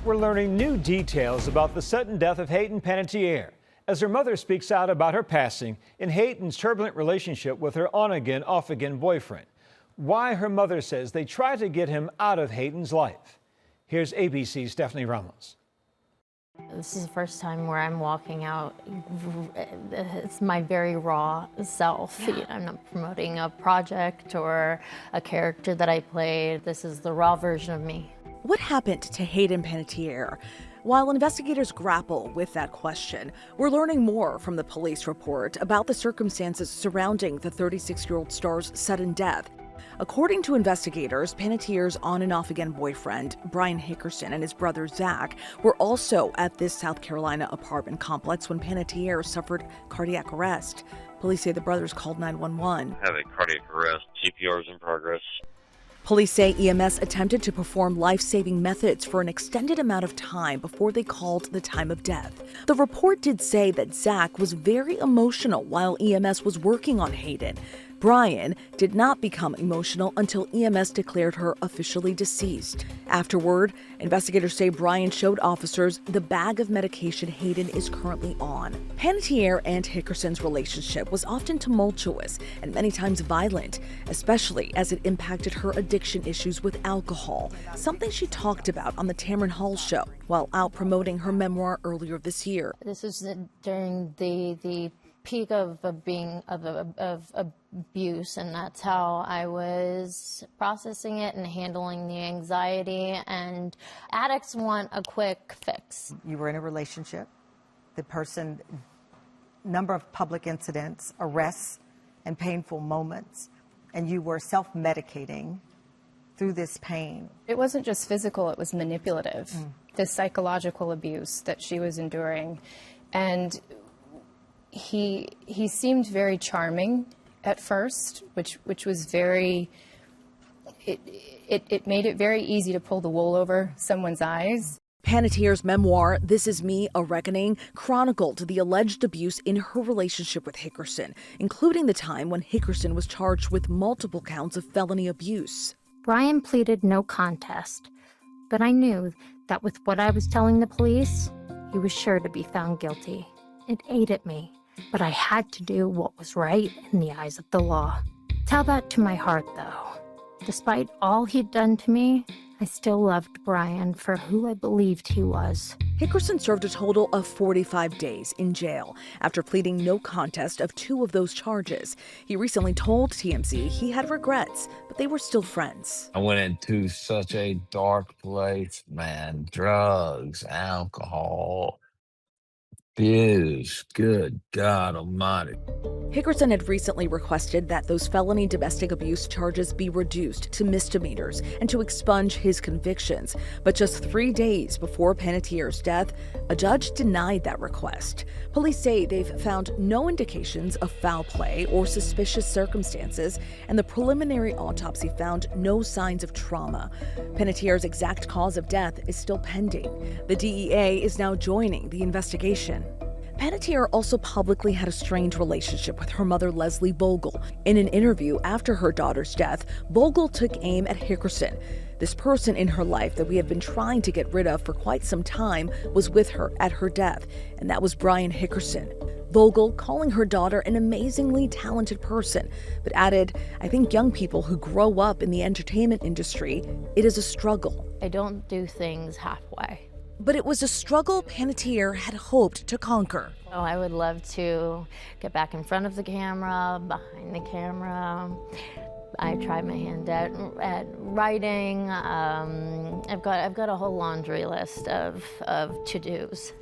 We're learning new details about the sudden death of Hayden Panettiere as her mother speaks out about her passing and Hayden's turbulent relationship with her on-again, off-again boyfriend. Why her mother says they tried to get him out of Hayden's life. Here's ABC's Stephanie Ramos. This is the first time where I'm walking out. It's my very raw self. Yeah. I'm not promoting a project or a character that I played. This is the raw version of me. What happened to Hayden Panettiere? While investigators grapple with that question, we're learning more from the police report about the circumstances surrounding the 36-year-old star's sudden death. According to investigators, Panettiere's on and off again boyfriend, Brian Hickerson, and his brother Zach were also at this South Carolina apartment complex when Panettiere suffered cardiac arrest. Police say the brothers called 911. Have a cardiac arrest. CPR is in progress. Police say EMS attempted to perform life-saving methods for an extended amount of time before they called the time of death. The report did say that Zach was very emotional while EMS was working on Hayden. Brian did not become emotional until EMS declared her officially deceased. Afterward, investigators say Brian showed officers the bag of medication Hayden is currently on. Panettiere and Hickerson's relationship was often tumultuous and many times violent, especially as it impacted her addiction issues with alcohol, something she talked about on the Tamron Hall show while out promoting her memoir earlier this year. This was during the peak of abuse, and that's how I was processing it and handling the anxiety. And addicts want a quick fix. You were in a relationship. The person, number of public incidents, arrests, and painful moments, and you were self-medicating through this pain. It wasn't just physical, it was manipulative. The psychological abuse that she was enduring. And he seemed very charming at first, which was very, it made it very easy to pull the wool over someone's eyes. Panettiere's memoir, This Is Me, A Reckoning, chronicled the alleged abuse in her relationship with Hickerson, including the time when Hickerson was charged with multiple counts of felony abuse. Brian pleaded no contest, but I knew that with what I was telling the police, he was sure to be found guilty. It ate at me, but I had to do what was right in the eyes of the law. Tell that to my heart, though. Despite all he'd done to me, I still loved Brian for who I believed he was. Hickerson served a total of 45 days in jail after pleading no contest of 2 of those charges. He recently told TMZ he had regrets, but they were still friends. I went into such a dark place, man. Drugs, alcohol, abuse, good God almighty. Hickerson had recently requested that those felony domestic abuse charges be reduced to misdemeanors and to expunge his convictions. But just 3 days before Panettiere's death, a judge denied that request. Police say they've found no indications of foul play or suspicious circumstances, and the preliminary autopsy found no signs of trauma. Panettiere's exact cause of death is still pending. The DEA is now joining the investigation. Panettiere also publicly had a strained relationship with her mother, Leslie Bogle. In an interview after her daughter's death, Bogle took aim at Hickerson. This person in her life that we have been trying to get rid of for quite some time was with her at her death, and that was Brian Hickerson. Bogle calling her daughter an amazingly talented person, but added, I think young people who grow up in the entertainment industry, it is a struggle. I don't do things halfway. But it was a struggle Panettiere had hoped to conquer. Oh, I would love to get back in front of the camera, behind the camera. I tried my hand at writing. I've got a whole laundry list of to-dos.